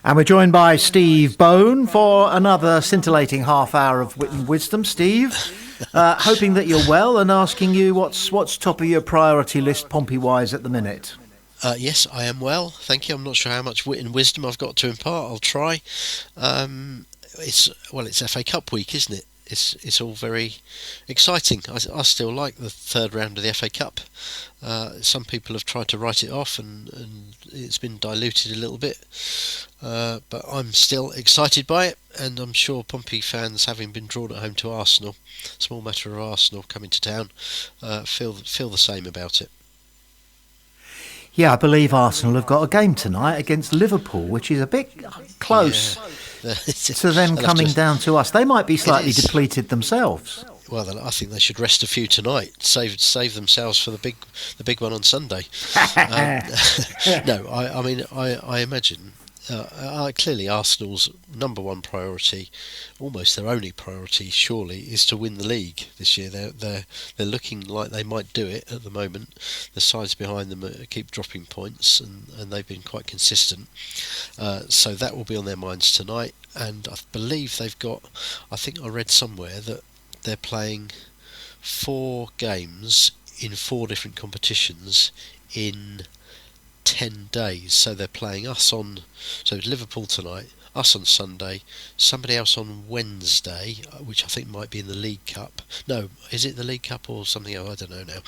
And we're joined by Steve Bone for another scintillating half hour of wit and wisdom. Steve, hoping that you're well and asking you what's top of your priority list Pompey-wise at the minute. Yes, I am well, thank you. I'm not sure how much wit and wisdom I've got to impart. I'll try. It's FA Cup week, isn't it? It's all very exciting. I still like the third round of the FA Cup. Some people have tried to write it off, and it's been diluted a little bit. But I'm still excited by it, and I'm sure Pompey fans, having been drawn at home to Arsenal, small matter of Arsenal coming to town, feel the same about it. Yeah, I believe Arsenal have got a game tonight against Liverpool, which is a bit close to them coming down to us. They might be slightly depleted themselves. Well, I think they should rest a few tonight, save themselves for the big one on Sunday. No, I imagine. Clearly, Arsenal's number one priority, almost their only priority, surely, is to win the league this year. They're looking like they might do it at the moment. The sides behind them keep dropping points, and they've been quite consistent. So that will be on their minds tonight. And I believe they've got. I think I read somewhere that they're playing 4 games in 4 different competitions in 10 days. So they're playing us on, so Liverpool tonight, us on Sunday, somebody else on Wednesday, which I think might be in the League Cup. No, is it the League Cup or something else? I don't know now.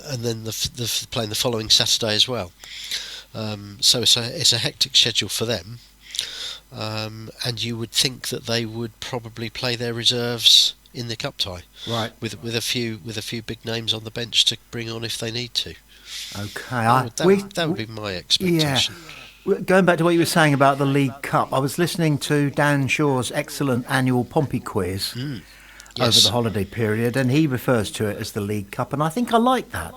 And then the playing the following Saturday as well. So it's a hectic schedule for them. And you would think that they would probably play their reserves in the cup tie, right? With a few big names on the bench to bring on if they need to. Okay, that would be my expectation. Yeah. Going back to what you were saying about the League Cup, I was listening to Dan Shaw's excellent annual Pompey quiz over the holiday period, and he refers to it as the League Cup, and I think I like that.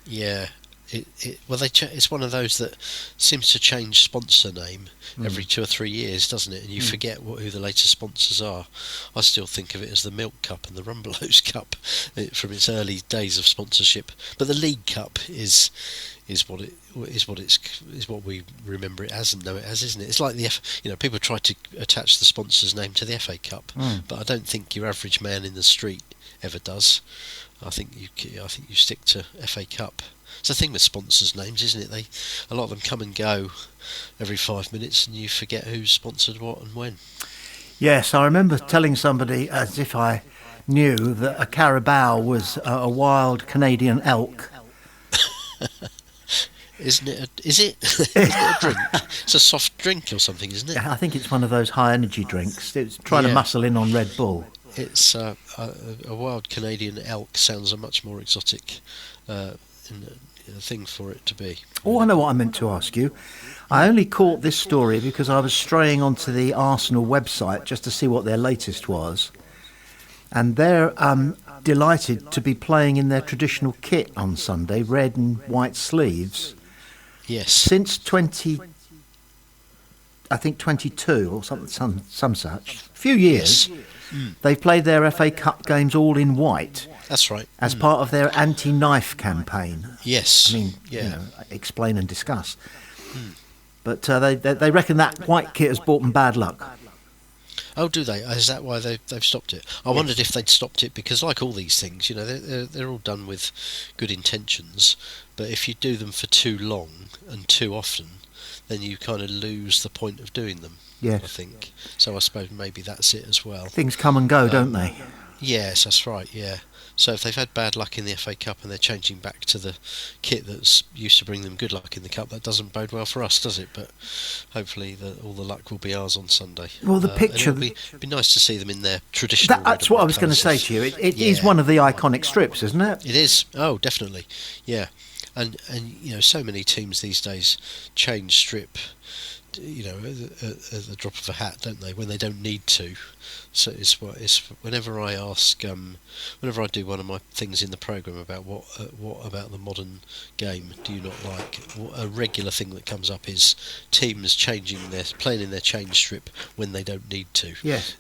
Yeah. It's one of those that seems to change sponsor name every 2 or 3 years, doesn't it? And you forget who the latest sponsors are. I still think of it as the Milk Cup and the Rumbelows Cup from its early days of sponsorship. But the League Cup is what we remember it as and know it as, isn't it? It's like people try to attach the sponsor's name to the FA Cup, but I don't think your average man in the street ever does. I think you stick to FA Cup. It's the thing with sponsors' names, isn't it? A lot of them come and go every 5 minutes, and you forget who's sponsored what and when. Yes, I remember telling somebody, as if I knew, that a carabao was a wild Canadian elk. Isn't it? Is it a drink? It's a soft drink or something, isn't it? I think it's one of those high energy drinks. It's trying to muscle in on Red Bull. It's a wild Canadian elk sounds a much more exotic thing for it to be. Oh, I know what I meant to ask you. I only caught this story because I was straying onto the Arsenal website just to see what their latest was, and they're delighted to be playing in their traditional kit on Sunday, red and white sleeves. Yes. Since 22 or some such, few years, they've played their FA Cup games all in white. That's right. As part of their anti-knife campaign. Yes. I mean, explain and discuss. But they reckon that white kit has brought them bad luck. Oh, do they? Is that why they've stopped it? I wondered if they'd stopped it because, like all these things, they're all done with good intentions. But if you do them for too long and too often, then you kind of lose the point of doing them. Yes. I think so. I suppose maybe that's it as well. Things come and go, don't they? Yes, that's right. Yeah. So if they've had bad luck in the FA Cup and they're changing back to the kit that's used to bring them good luck in the Cup, that doesn't bode well for us, does it? But hopefully all the luck will be ours on Sunday. Well, the picture... It'd be nice to see them in their traditional... That's what I was going to say to you. It is one of the iconic strips, isn't it? It is. Oh, definitely. Yeah. And so many teams these days change strip... at the drop of a hat, don't they? When they don't need to. So it's whenever I ask, whenever I do one of my things in the programme about what about the modern game do you not like, a regular thing that comes up is teams playing in their change strip when they don't need to. Yes.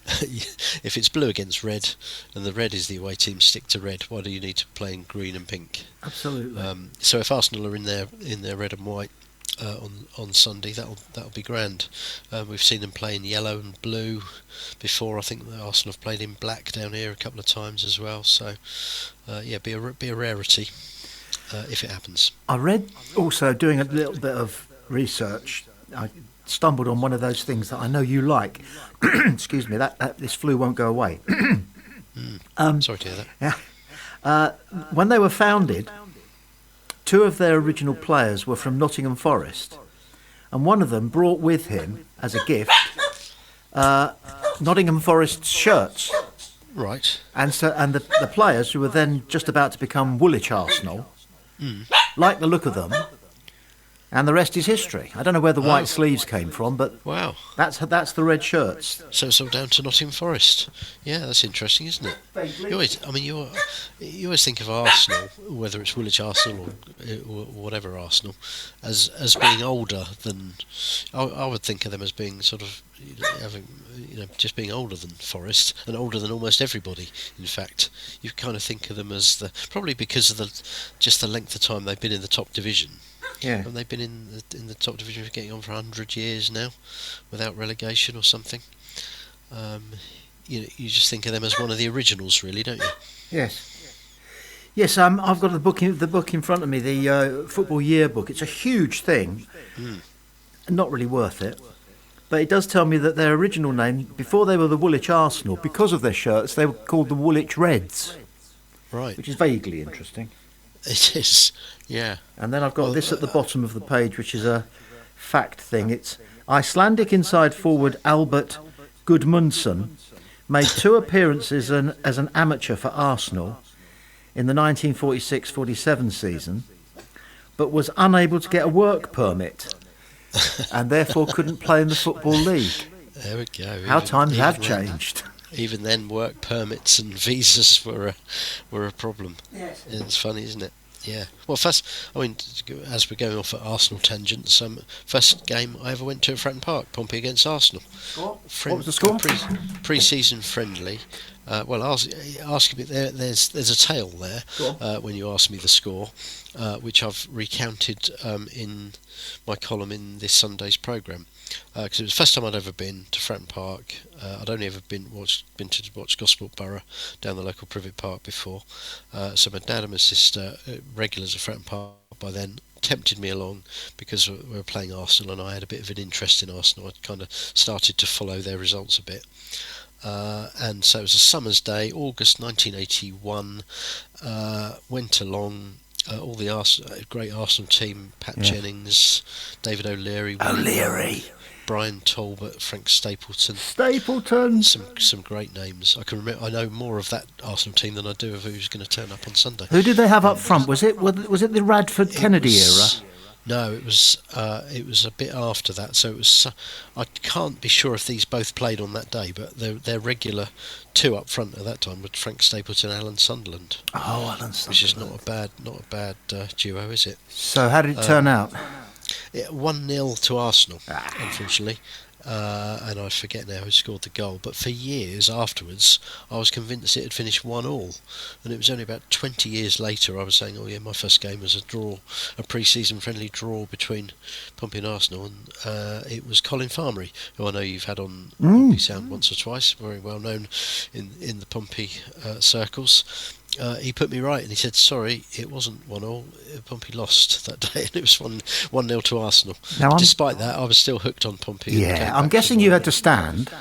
If it's blue against red, and the red is the away team stick to red, why do you need to play in green and pink? Absolutely. So if Arsenal are in their red and white, on Sunday. That'll be grand. We've seen them play in yellow and blue before. I think that Arsenal have played in black down here a couple of times as well. So be a rarity if it happens. I read also, doing a little bit of research, I stumbled on one of those things that I know you like. Excuse me, that this flu won't go away. Sorry to hear that. Yeah. When they were founded, two of their original players were from Nottingham Forest, and one of them brought with him as a gift Nottingham Forest shirts. Right. And the players, who were then just about to become Woolwich Arsenal, liked the look of them, and the rest is history. I don't know where the white sleeves came from, but wow, that's the red shirts. So it's all down to Nottingham Forest. Yeah, that's interesting, isn't it? You always think of Arsenal, whether it's Woolwich Arsenal or whatever Arsenal, as being older than. I would think of them as being sort of having, just being older than Forest and older than almost everybody. In fact, you kind of think of them as probably because of the length of time they've been in the top division. Yeah. And they've been in the top division for getting on for 100 years now, without relegation or something. You just think of them as one of the originals, really, don't you? Yes. Yes. I've got the book in front of me, the football yearbook. It's a huge thing. Not really worth it, but it does tell me that their original name, before they were the Woolwich Arsenal, because of their shirts, they were called the Woolwich Reds. Right. Which is vaguely interesting. It is, yeah. And then I've got this at the bottom of the page, which is a fact thing. It's Icelandic inside forward Albert Gudmundsson made 2 appearances as an amateur for Arsenal in the 1946-47 season, but was unable to get a work permit and therefore couldn't play in the Football League. There we go. How times have changed. Even then, work permits and visas were a problem. Yes. It's funny, isn't it? Yeah. Well, first, as we're going off at Arsenal tangents, first game I ever went to at Fratton Park, Pompey against Arsenal. What was the score? Pre-season friendly. Ask me. There's a tale there when you ask me the score, which I've recounted in my column in this Sunday's programme. Because it was the first time I'd ever been to Fratton Park. I'd only ever been to watch Gosport Borough down the local Privet Park before. So my dad and my sister, regulars at Fratton Park by then, tempted me along because we were playing Arsenal and I had a bit of an interest in Arsenal. I'd kind of started to follow their results a bit. And so it was a summer's day, August 1981. Went along. All the great Arsenal team: Pat Jennings, David O'Leary, Brian Talbot, Frank Stapleton. Some great names. I can remember. I know more of that Arsenal team than I do of who's going to turn up on Sunday. Who did they have up front? Was it the Radford Kennedy era? No, it was a bit after that. So it was. I can't be sure if these both played on that day, but their regular 2 up front at that time were Frank Stapleton and Alan Sunderland. Oh, Alan Sunderland. Which is not a bad duo, is it? So how did it turn out? 1-0 to Arsenal, unfortunately. And I forget now who scored the goal, but for years afterwards I was convinced it had finished 1-1, and it was only about 20 years later I was saying, oh yeah, my first game was a pre-season friendly draw between Pompey and Arsenal, and it was Colin Farmery, who I know you've had on Pompey Sound once or twice, very well known in the Pompey circles. He put me right and he said, sorry, it wasn't 1-0, Pompey lost that day, and it was 1-0 to Arsenal. Despite that, I was still hooked on Pompey. Yeah, I'm guessing you had to stand.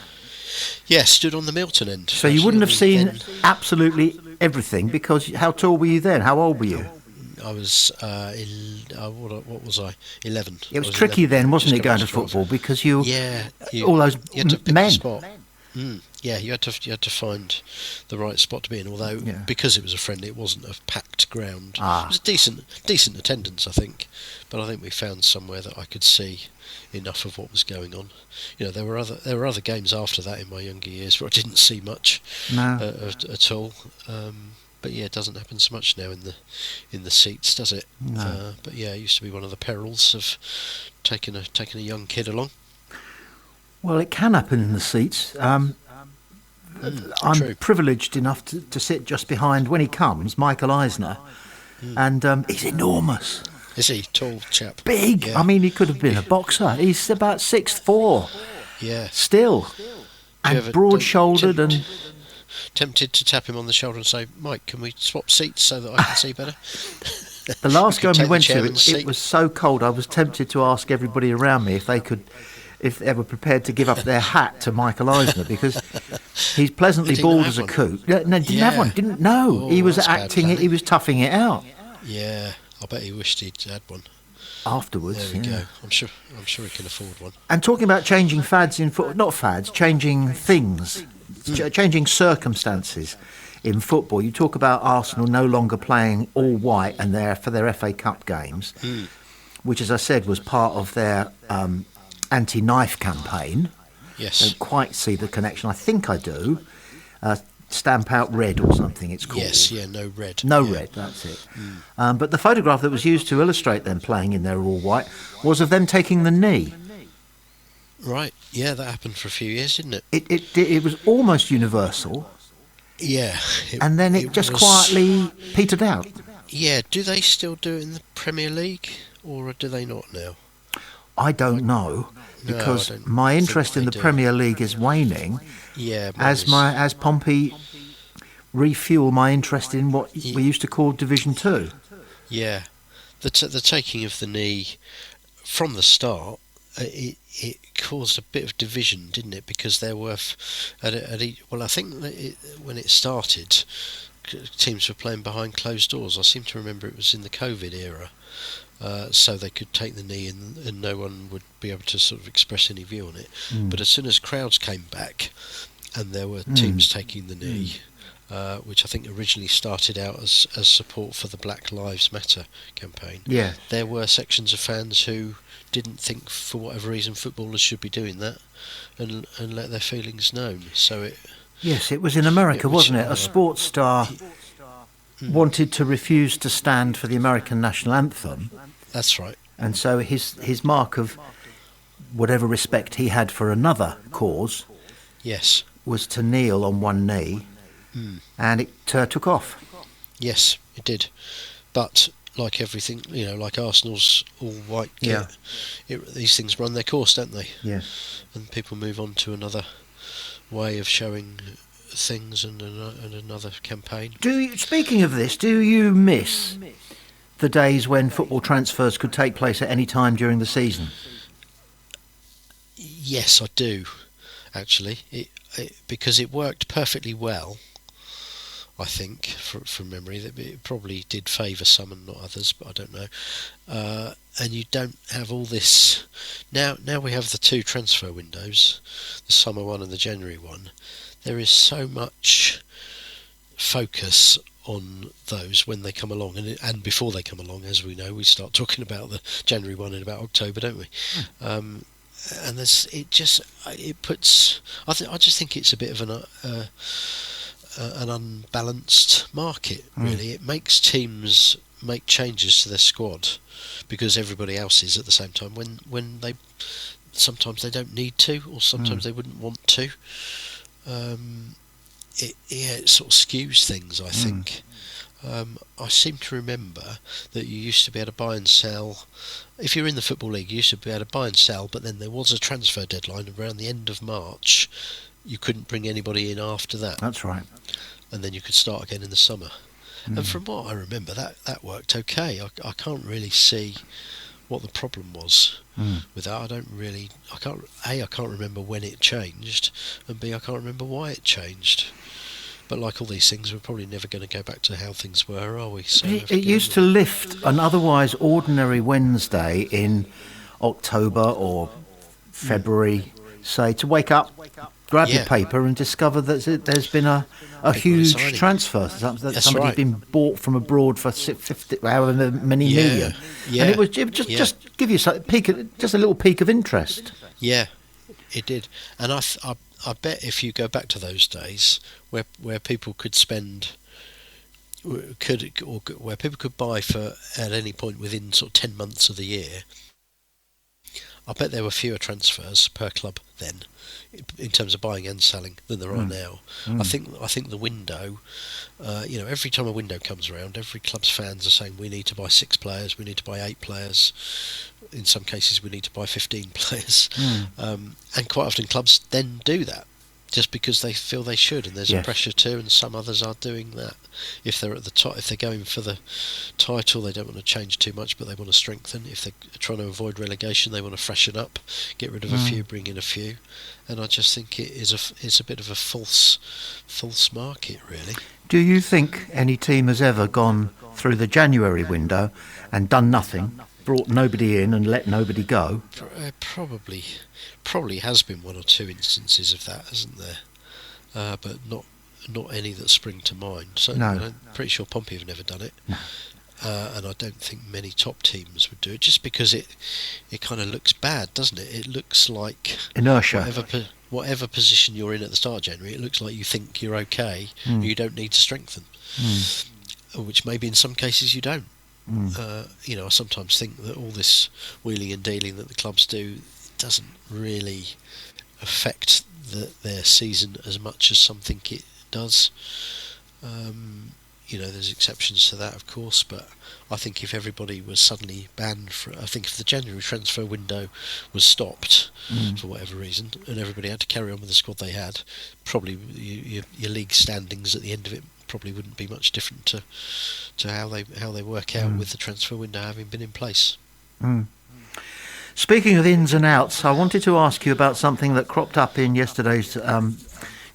Yeah, stood on the Milton end. So you wouldn't have seen absolutely everything, because how tall were you then? How old were you? I was, what was I? 11. It was tricky 11, then, wasn't it, going to football, because all those you had to pick men. Spot. Yeah, you had to find the right spot to be in. Although because it was a friendly, it wasn't a packed ground. It was a decent attendance, I think. But I think we found somewhere that I could see enough of what was going on. There were other games after that in my younger years where I didn't see much at all. But yeah, it doesn't happen so much now in the seats, does it? No. But yeah, it used to be one of the perils of taking a young kid along. Well, it can happen in the seats. I'm privileged enough to sit just behind, when he comes, Michael Eisner, and he's enormous. Is he tall chap? Big. Yeah. I mean, he could have been a boxer. He's about 6'4". Yeah. Still. Do you And ever broad-shouldered and... tempted to tap him on the shoulder and say, Mike, can we swap seats so that I can see better? The last game we went to, chairman's it seat. was so cold, I was tempted to ask everybody around me if they were prepared to give up their hat to Michael Eisner, because he's pleasantly Did he bald not as a have coot. No, didn't have one. Didn't know. Oh, He was that's bad acting it. planning. He was toughing it out Yeah, I bet he wished he'd had one. afterwards. There we yeah. go. I'm sure he can afford one. And talking about changing fads in football, not fads, changing things, changing circumstances in football. You talk about Arsenal no longer playing all white and for their FA Cup games, which, as I said, was part of their anti-knife campaign. Yes. Don't quite see the connection. I think I do. Stamp out red or something it's called. Yes, yeah, no red. No Yeah. red, that's it. But the photograph that was used to illustrate them playing in their all white was of them taking the knee. Right, yeah, that happened for a few years, didn't it? It was almost universal, Yeah. and then it just was- quietly petered out. Yeah, do they still do it in the Premier League, or do they not now? I don't know, No, because I don't my think interest in they the do. Premier League is waning Yeah, mine is- as Pompey refuel my interest in what we used to call Division 2. Yeah, the taking of the knee from the start, it caused a bit of division, didn't it? Because there were, well, I think that when it started, teams were playing behind closed doors. I seem to remember it was in the COVID era, so they could take the knee and no one would be able to sort of express any view on it. But as soon as crowds came back, and there were teams taking the knee. Which I think originally started out as support for the Black Lives Matter campaign. Yeah. There were sections of fans who didn't think, for whatever reason, footballers should be doing that, and let their feelings known. So it. Yes, it was in America, It was, wasn't it? A sports star wanted to refuse to stand for the American national anthem, That's right. and so his mark of whatever respect he had for another cause Yes. was to kneel on one knee, and it took off. Yes, it did. But like everything, like Arsenal's all white kit, these things run their course, don't they? Yes. And people move on to another way of showing things and another campaign. Speaking of this, do you miss the days when football transfers could take place at any time during the season? Yes, I do. Actually, because it worked perfectly well. I think, from memory, that it probably did favour some and not others, but I don't know. And you don't have all this. Now we have the two transfer windows, the summer one and the January one. There is so much focus on those when they come along, and before they come along, as we know, we start talking about the January one in about October, don't we? And it puts. I just think it's a bit of an unbalanced market, really. It makes teams make changes to their squad because everybody else is at the same time when they sometimes they don't need to, or sometimes they wouldn't want to. It sort of skews things, I think. I seem to remember that you used to be able to buy and sell. If you're in the Football League, you used to be able to buy and sell, but then there was a transfer deadline around the end of March. You couldn't bring anybody in after that. That's right. And then you could start again in the summer. And from what I remember, that worked okay. I can't really see what the problem was with that. I can't remember when it changed, and B, I can't remember why it changed. But like all these things, we're probably never going to go back to how things were, are we? So It used to lift an otherwise ordinary Wednesday in October or February, say, to wake up, grab your paper and discover that there's been a huge transfer. That somebody's been bought from abroad for 50, however many million. Yeah. And it would just give you just a little peak of interest. Yeah, it did. And I bet if you go back to those days where people could spend, where people could buy for at any point within sort of 10 months of the year, I bet there were fewer transfers per club then, in terms of buying and selling, than there are now. I think the window, every time a window comes around, every club's fans are saying we need to buy 6 players, we need to buy 8 players. In some cases, we need to buy 15 players, and quite often clubs then do that just because they feel they should, and there's a pressure to, and some others are doing that. If they're at the top, if they're going for the title, they don't want to change too much, but they want to strengthen. If they're trying to avoid relegation, they want to freshen up, get rid of a few, bring in a few. And I just think it's a bit of a false market, really. Do you think any team has ever gone through the January window and done nothing, brought nobody in and let nobody go? Probably has been 1 or 2 instances of that, hasn't there? But not any that spring to mind. So no. I'm pretty sure Pompey have never done it. No. And I don't think many top teams would do it, just because it kind of looks bad, doesn't it? It looks like inertia. Whatever position you're in at the start of January, it looks like you think you're okay, you don't need to strengthen, which maybe in some cases you don't. I sometimes think that all this wheeling and dealing that the clubs do doesn't really affect their season as much as some think it does. There's exceptions to that, of course, but I think if everybody was suddenly banned I think if the January transfer window was stopped for whatever reason, and everybody had to carry on with the squad they had, probably your league standings at the end of it probably wouldn't be much different to how they work out with the transfer window having been in place. Speaking of ins and outs, I wanted to ask you about something that cropped up in yesterday's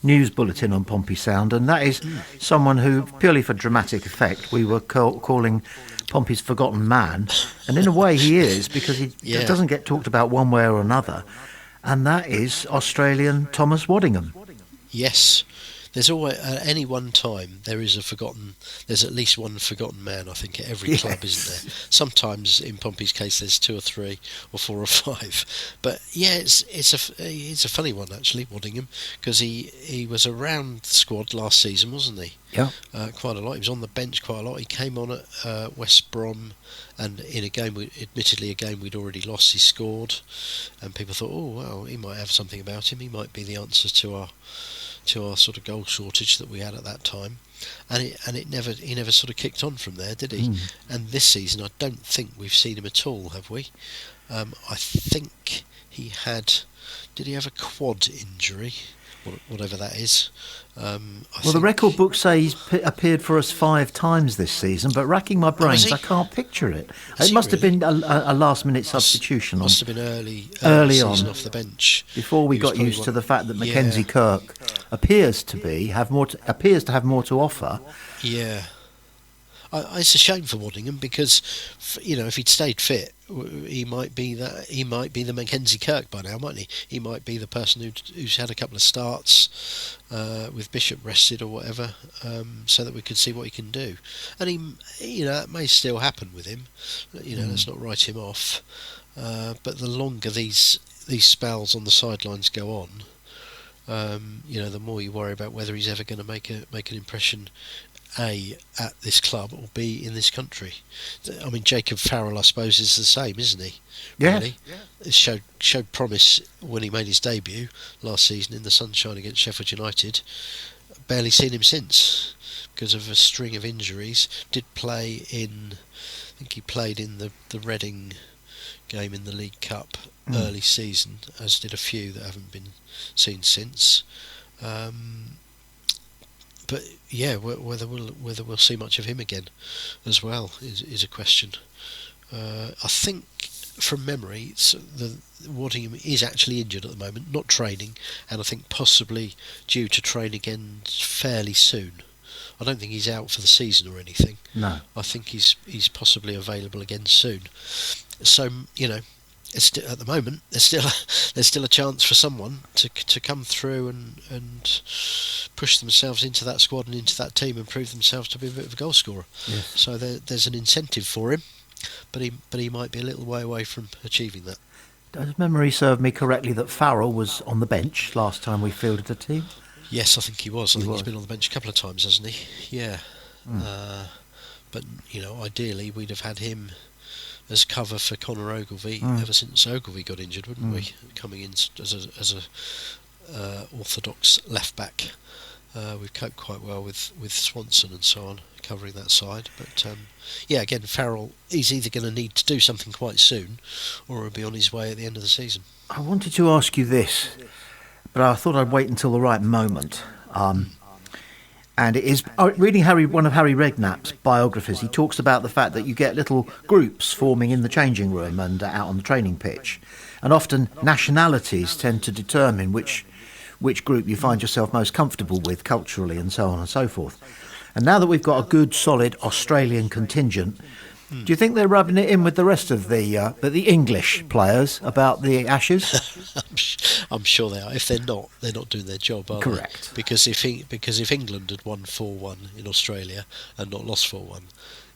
news bulletin on Pompey Sound, and that is someone who, purely for dramatic effect, we were calling Pompey's forgotten man, and in a way he is, because he doesn't get talked about one way or another, and that is Australian Thomas Waddingham. Yes. There's always, at any one time, there's at least one forgotten man, I think, at every club, isn't there? Sometimes, in Pompey's case, there's 2 or 3 or 4 or 5. But yeah, it's a funny one, actually, Waddingham, because he was around the squad last season, wasn't he? Yeah. Quite a lot. He was on the bench quite a lot. He came on at West Brom, and in a game, admittedly a game we'd already lost, he scored, and people thought, oh well, he might have something about him. He might be the answer to our sort of goal shortage that we had at that time, and he never sort of kicked on from there, did he? And this season, I don't think we've seen him at all, have we? I think did he have a quad injury, whatever that is? The record books say he's appeared for us 5 times this season, but racking my brains, I can't picture it. It must have been a last-minute substitution. Must have been early on, off the bench, before we got used to the fact that Mackenzie Kirk appears to have more to offer. Yeah. It's a shame for Waddingham, because if he'd stayed fit, he might be the Mackenzie Kirk by now, mightn't he? He might be the person who's had a couple of starts with Bishop rested or whatever, so that we could see what he can do. And it may still happen with him. Let's not write him off. But the longer these spells on the sidelines go on, the more you worry about whether he's ever going to make an impression, A, at this club, or B, in this country. I mean, Jacob Farrell, I suppose, is the same, isn't he? Yeah. Really? It showed promise when he made his debut last season in the sunshine against Sheffield United. Barely seen him since because of a string of injuries. I think he played in the Reading game in the League Cup early season, as did a few that haven't been seen since. But yeah, whether we'll see much of him again as well is a question. I think from memory, Waddingham is actually injured at the moment, not training, and I think possibly due to train again fairly soon. I don't think he's out for the season or anything. No, I think he's possibly available again soon. So at the moment, there's still a chance for someone to come through and push themselves into that squad and into that team and prove themselves to be a bit of a goal scorer. Yes. So there's an incentive for him, but he might be a little way away from achieving that. Does memory serve me correctly that Farrell was on the bench last time we fielded a team? Yes, I think he was. He's been on the bench a couple of times, hasn't he? Yeah. But ideally we'd have had him as cover for Conor Ogilvie ever since Ogilvie got injured, wouldn't we? Coming in as a orthodox left back. We've coped quite well with Swanson and so on covering that side, but yeah, again, Farrell, he's either going to need to do something quite soon, or he'll be on his way at the end of the season. I wanted to ask you this, but I thought I'd wait until the right moment. And it is reading one of Harry Redknapp's biographies. He talks about the fact that you get little groups forming in the changing room and out on the training pitch, and often nationalities tend to determine which group you find yourself most comfortable with culturally, and so on and so forth. And now that we've got a good, solid Australian contingent, do you think they're rubbing it in with the rest of the English players about the Ashes? I'm sure they are. If they're not doing their job, are Correct. they? Because if England had won 4-1 in Australia and not lost 4-1,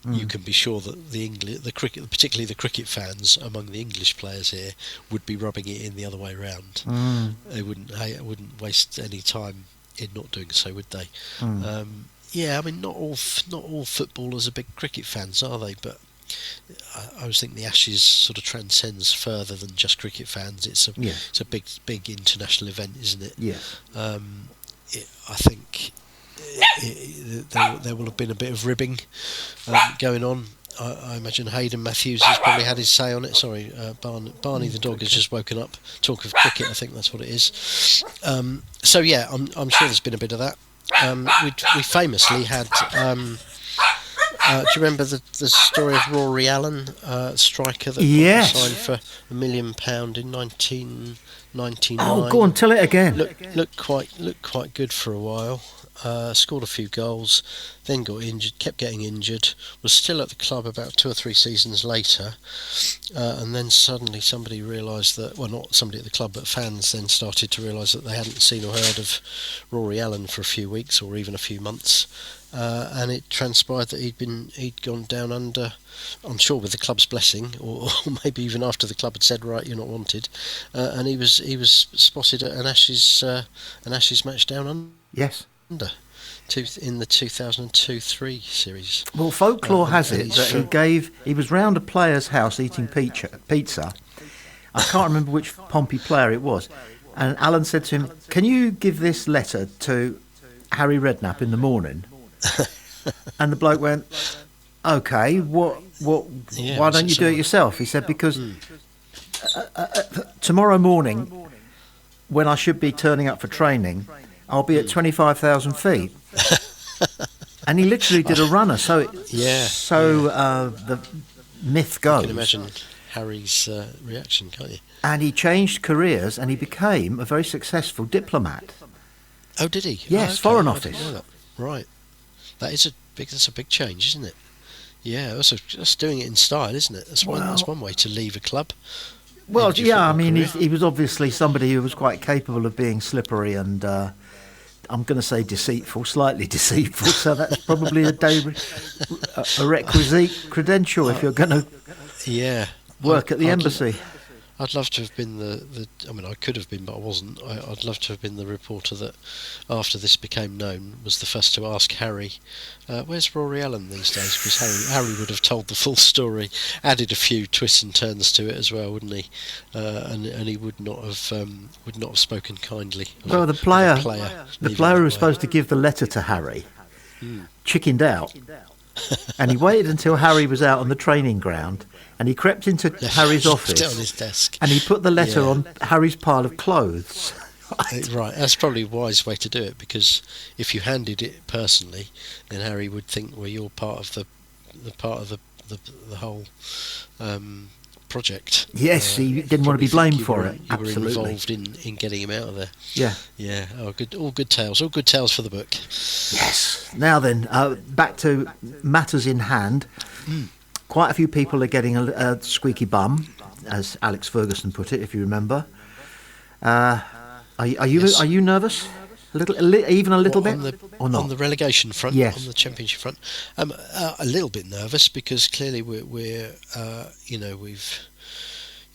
you can be sure that the cricket, particularly the cricket fans among the English players here, would be rubbing it in the other way round. They wouldn't waste any time in not doing so, would they? Yeah, I mean, not all footballers are big cricket fans, are they? But I always think the Ashes sort of transcends further than just cricket fans. It's a big international event, isn't it? Yeah. I think there will have been a bit of ribbing going on. I imagine Hayden Matthews has probably had his say on it. Sorry, Barney the dog has just woken up. Talk of cricket, I think that's what it is. So yeah, I'm sure there's been a bit of that. We famously had. Do you remember the story of Rory Allen, striker that signed for £1 million in 1999? Oh, go on, tell it again. Looked quite good for a while. Scored a few goals, then got injured, kept getting injured, was still at the club about 2 or 3 seasons later, and then suddenly somebody realised that, well, not somebody at the club, but fans then started to realise that they hadn't seen or heard of Rory Allen for a few weeks or even a few months, and it transpired that he'd gone down under, I'm sure with the club's blessing, or maybe even after the club had said, right, you're not wanted, and he was spotted at an Ashes match down under. Yes. In the 2002-3 series. Well, folklore has it that he was round a player's house eating pizza. I can't remember which Pompey player it was, and Alan said to him, "Can you give this letter to Harry Redknapp in the morning?" And the bloke went, "Okay, what? Why don't you do it yourself?" He said, "Because tomorrow morning, when I should be turning up for training, I'll be at 25,000 feet." And he literally did a runner. So the myth goes. You can imagine Harry's reaction, can't you? And he changed careers and he became a very successful diplomat. Oh, did he? Yes, okay. Foreign Office. Right. That's a big change, isn't it? Yeah, that's doing it in style, isn't it? That's one way to leave a club. Well, yeah, I mean, he was obviously somebody who was quite capable of being slippery and, I'm going to say slightly deceitful, so that's probably a requisite credential if you're going to work at the embassy. I'd love to have been I mean, I could have been, but I wasn't. I'd love to have been the reporter that, after this became known, was the first to ask Harry, where's Rory Allen these days? Because Harry would have told the full story, added a few twists and turns to it as well, wouldn't he? And he would not have spoken kindly. Well, the player who was supposed to give the letter to Harry chickened out. And he waited until Harry was out on the training ground, and he crept into Harry's office on his desk, and he put the letter on Harry's pile of clothes. Right, that's probably a wise way to do it, because if you handed it personally, then Harry would think, well, you're part of the whole project. Yes, he didn't want to be blamed for it. You were Absolutely involved in getting him out of there. Yeah. Oh, good. All good tales for the book. Yes. Now then, back to matters in hand. Quite a few people are getting a squeaky bum, as Alex Ferguson put it, if you remember. Are you nervous? Even a little bit, or not? On the relegation front, yes. On the championship front, a little bit nervous, because clearly we're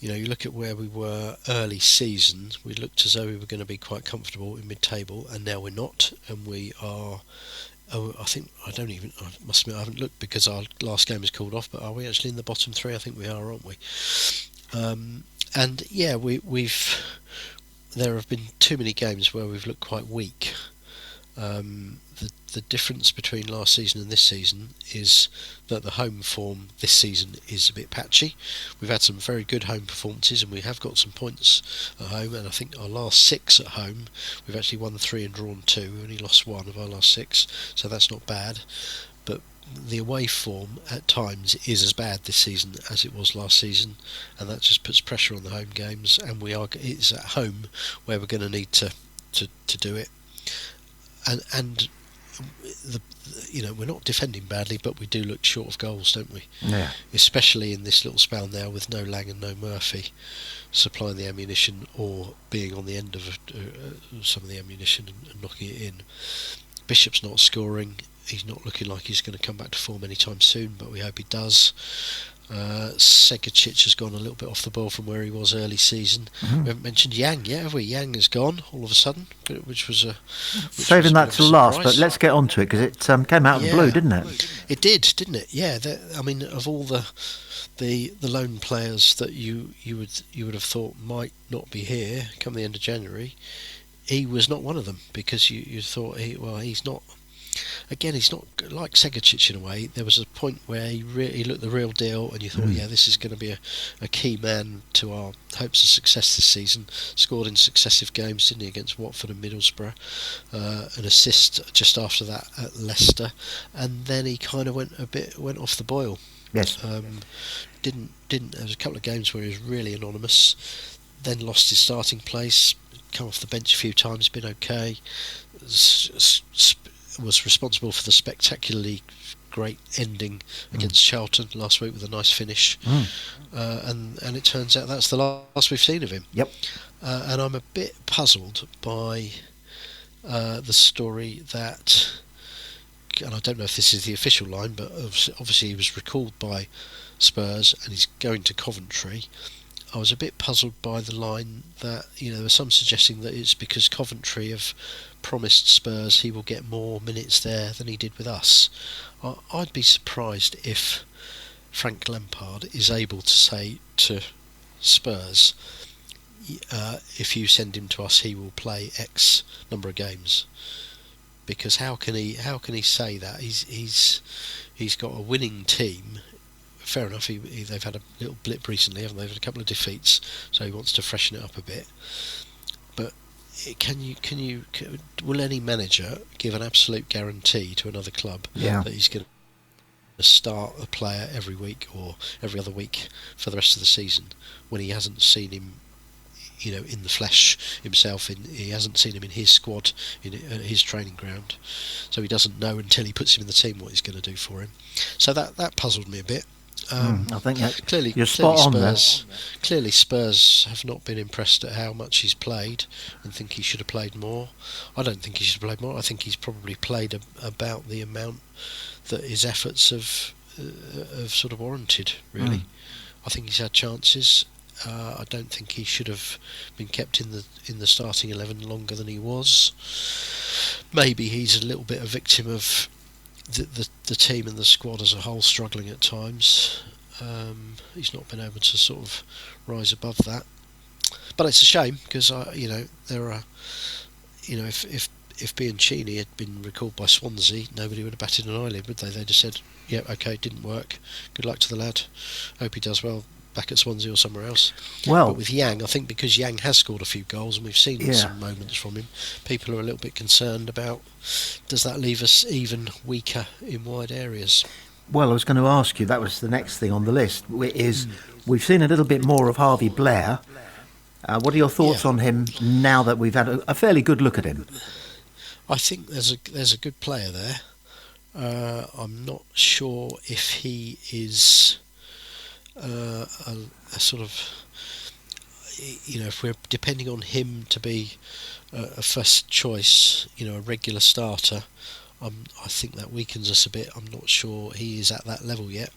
you look at where we were early season, we looked as though we were going to be quite comfortable in mid-table, and now we're not, and we are Oh, I must admit, I haven't looked because our last game is called off. But are we actually in the bottom three? I think we are, aren't we? And yeah, we've there have been too many games where we've looked quite weak. The difference between last season and this season is that the home form this season is a bit patchy. We've had some very good home performances and we have got some points at home, and I think our last 6 at home we've actually won 3 and drawn 2. We only lost 1 of our last 6, so that's not bad. But the away form at times is as bad this season as it was last season, and that just puts pressure on the home games, and it's at home where we're going to need to do it. And we're not defending badly, but we do look short of goals, don't we? Yeah. Especially in this little spell now with no Lang and no Murphy supplying the ammunition or being on the end of some of the ammunition and knocking it in. Bishop's not scoring. He's not looking like he's going to come back to form anytime soon, but we hope he does. Segicic has gone a little bit off the boil from where he was early season. Mm-hmm. We haven't mentioned Yang yet, have we? Yang has gone all of a sudden, which was saving that till last, but let's get on to it because it came out of the blue, didn't it? It did, didn't it? Yeah. I mean, of all the lone players that you would have thought might not be here come the end of January, he was not one of them, because you thought he's not. Again, he's not like Segicic in a way. There was a point where he looked the real deal, and you thought, yeah, this is going to be a key man to our hopes of success this season. Scored in successive games, didn't he, against Watford and Middlesbrough? An assist just after that at Leicester, and then he kind of went off the boil. Yes. Didn't. There was a couple of games where he was really anonymous. Then lost his starting place. Come off the bench a few times. Been okay. Was responsible for the spectacularly great ending against Charlton last week with a nice finish, and it turns out that's the last we've seen of him. Yep. And I'm a bit puzzled by the story that, and I don't know if this is the official line, but obviously he was recalled by Spurs and he's going to Coventry. I was a bit puzzled by the line that, there was some suggesting that it's because Coventry have promised Spurs he will get more minutes there than he did with us. I'd be surprised if Frank Lampard is able to say to Spurs, if you send him to us, he will play X number of games. Because how can he say that? He's got a winning team. Fair enough. They've had a little blip recently, haven't they? They've had a couple of defeats, so he wants to freshen it up a bit. But will any manager give an absolute guarantee to another club that he's going to start a player every week or every other week for the rest of the season when he hasn't seen him, in the flesh himself? He hasn't seen him in his squad, in his training ground, so he doesn't know until he puts him in the team what he's going to do for him. So that puzzled me a bit. I think you're spot on there. Clearly, Spurs have not been impressed at how much he's played and think he should have played more. I don't think he should have played more. I think he's probably played about the amount that his efforts have sort of warranted, really. I think he's had chances. I don't think he should have been kept in the starting 11 longer than he was. Maybe he's a little bit a victim of the team and the squad as a whole struggling at times. He's not been able to sort of rise above that, but it's a shame because there are, if Bianchini had been recalled by Swansea, nobody would have batted an eyelid, would they? They just said, yeah, okay, didn't work, good luck to the lad, hope he does well back at Swansea or somewhere else. Well, but with Yang, I think because Yang has scored a few goals and we've seen some moments from him, people are a little bit concerned about, does that leave us even weaker in wide areas? Well, I was going to ask you, that was the next thing on the list, is we've seen a little bit more of Harvey Blair. What are your thoughts on him now that we've had a fairly good look at him? I think there's a good player there. I'm not sure if he is a sort of, if we're depending on him to be a first choice, a regular starter, I think that weakens us a bit. I'm not sure he is at that level yet.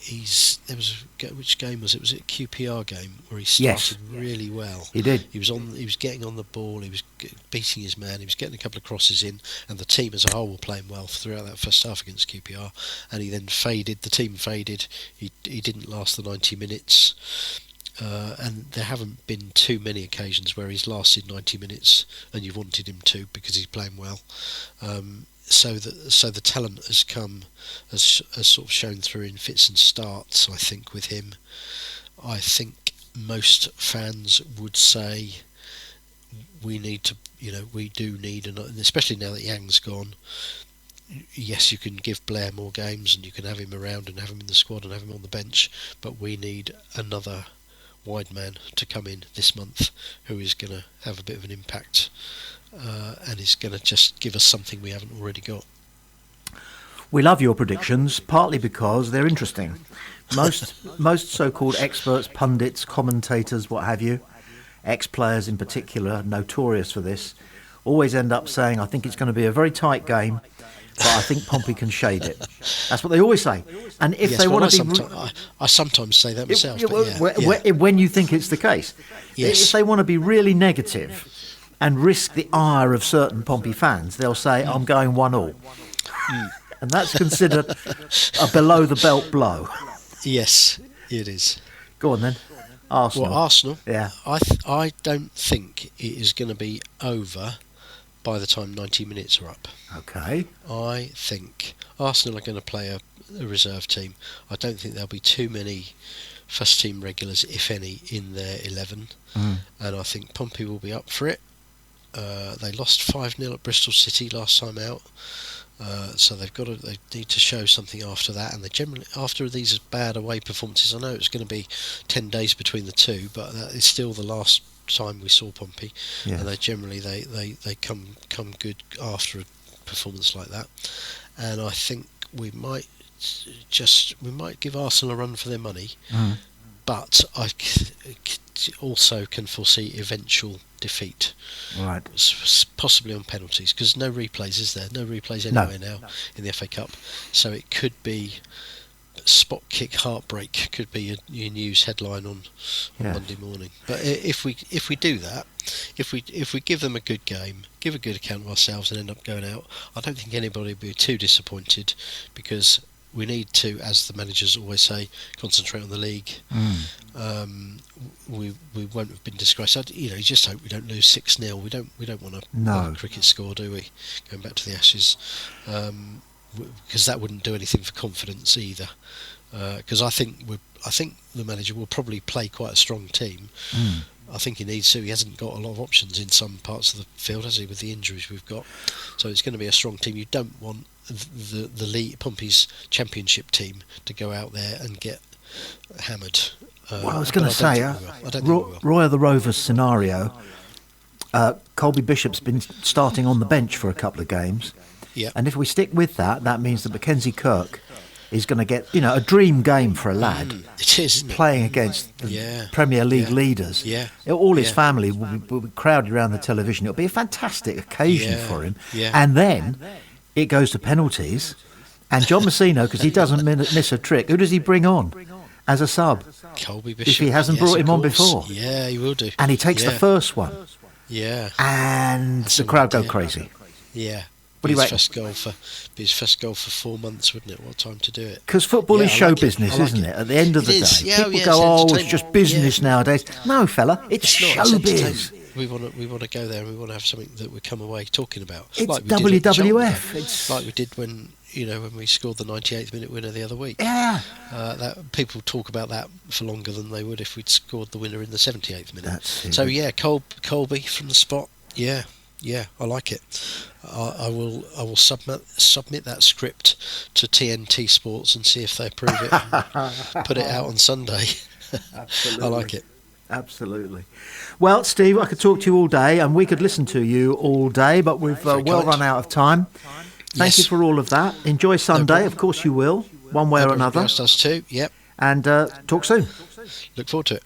which game was it? Was it a QPR game where he Yes. started really well? He did. He was getting on the ball. He was beating his man. He was getting a couple of crosses in, and the team as a whole were playing well throughout that first half against QPR. And he then faded. The team faded. He didn't last the 90 minutes. And there haven't been too many occasions where he's lasted 90 minutes and you've wanted him to because he's playing well. So the talent has sort of shown through in fits and starts. I think with him, I think most fans would say we do need, and especially now that Yang's gone. Yes, you can give Blair more games and you can have him around and have him in the squad and have him on the bench, but we need another wide man to come in this month who is going to have a bit of an impact and is going to just give us something we haven't already got. We love your predictions, partly because they're interesting. Most so-called experts, pundits, commentators, what have you, ex-players in particular, notorious for this, always end up saying, I think it's going to be a very tight game, but I think Pompey can shade it. That's what they always say. And if they want to be... I sometimes say that myself. When you think it's the case. Yes. If they want to be really negative and risk the ire of certain Pompey fans, they'll say, I'm going 1-1. And that's considered a below-the-belt blow. Yes, it is. Go on then. Arsenal. Well, Arsenal? Yeah. I don't think it is going to be over by the time 90 minutes are up. Okay. I think Arsenal are going to play a reserve team. I don't think there'll be too many first team regulars, if any, in their 11. And I think Pompey will be up for it. They lost 5-0 at Bristol City last time out. So they need to show something after that, and they generally, after these bad away performances, I know it's going to be 10 days between the two, but that is still the last time we saw Pompey. Yes. And they generally they come good after a performance like that, and I think we might give Arsenal a run for their money, but I also can foresee eventual defeat, right? Possibly on penalties, because no replays is there? No replays anywhere now in the FA Cup, so it could be spot kick heartbreak. Could be your news headline on Monday morning. But if we do that, if we give them a good game, give a good account of ourselves, and end up going out, I don't think anybody will be too disappointed, because we need to, as the managers always say, concentrate on the league. We won't have been disgraced. You just hope we don't lose 6-0. We don't want a cricket score, do we? Going back to the Ashes, because that wouldn't do anything for confidence either. Because I think the manager will probably play quite a strong team. I think he needs to. He hasn't got a lot of options in some parts of the field, has he, with the injuries we've got? So it's going to be a strong team. You don't want the league, Pompey's championship team, to go out there and get hammered. Well, I was going to say, Roy of the Rovers scenario, Colby Bishop's been starting on the bench for a couple of games. Yeah. And if we stick with that, that means that Mackenzie Kirk is going to get, a dream game for a lad. It is, isn't it? Playing against the Premier League leaders. Yeah. All his family will be crowded around the television. It'll be a fantastic occasion for him. Yeah. And then it goes to penalties. And John Messino, because he doesn't miss a trick, who does he bring on as a sub? Colby Bishop. If he hasn't brought him on before. Yeah, he will do. And he takes the first one. Yeah. And the crowd go crazy. Yeah. What do you his first goal for 4 months, wouldn't it? What time to do it? Because football is show business, isn't it? At the end of the day, people go, "Oh, it's just business nowadays." No, fella, it's showbiz. We want to go there, and we want to have something that we come away talking about. It's like WWF. It's like we did when we scored the 98th minute winner the other week. Yeah. That people talk about that for longer than they would if we'd scored the winner in the 78th minute. That's it. So Colby from the spot. Yeah, I like it. I will submit that script to TNT Sports and see if they approve it. And put it out on Sunday. Absolutely. I like it. Absolutely. Well, Steve, I could talk to you all day, and we could listen to you all day, but we've run out of time. Thank you for all of that. Enjoy Sunday, of course you will, one way or another. Everybody else does too. Yep. And talk soon. Look forward to it.